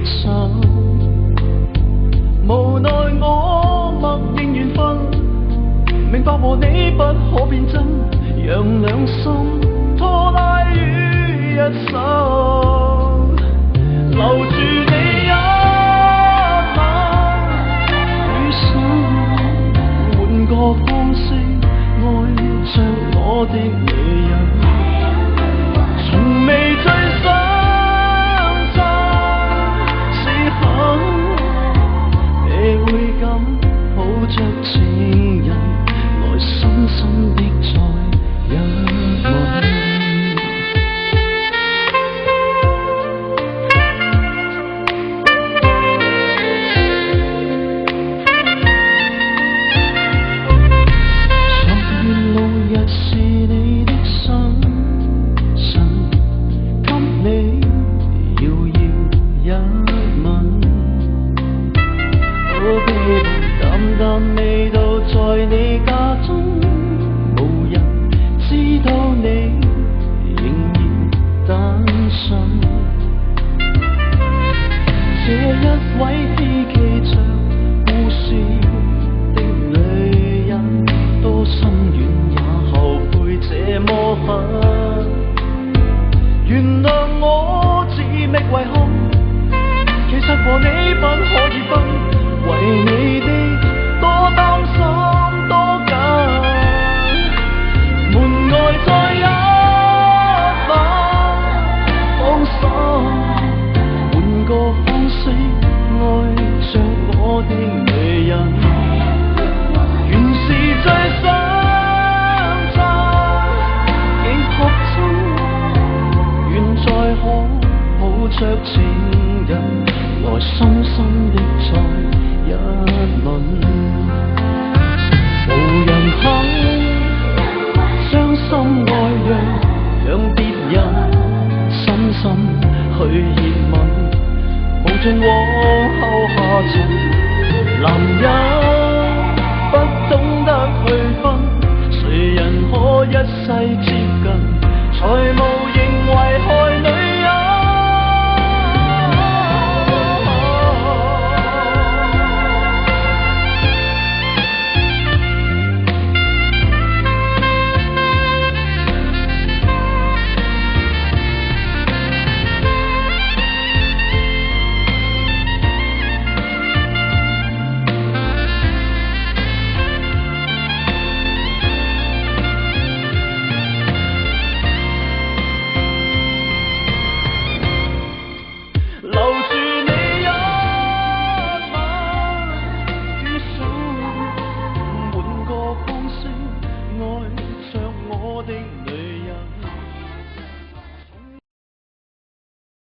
手，無奈我默認緣分，明白和你不可變真，讓兩心拖拉於一手，留住你一晚餘生，換個方式愛着我的女人，從未最想此刻你會敢抱着情人來深深的再一吻。淡味道在你家中，無人知道你仍然單身。這一位希冀着故事的女人，多心軟也後悔這麼狠。原諒我自覓遺憾，其實和你不可以分，為你的多擔心多緊，門外再一晚放手，換個方式愛着我的女人，原是最想在極哭中，願再可抱着情人來深深的再一吻。無人肯將心愛讓別人深深去熱吻，無盡往後下沉，男人不懂得區分，誰人可一世接近，才無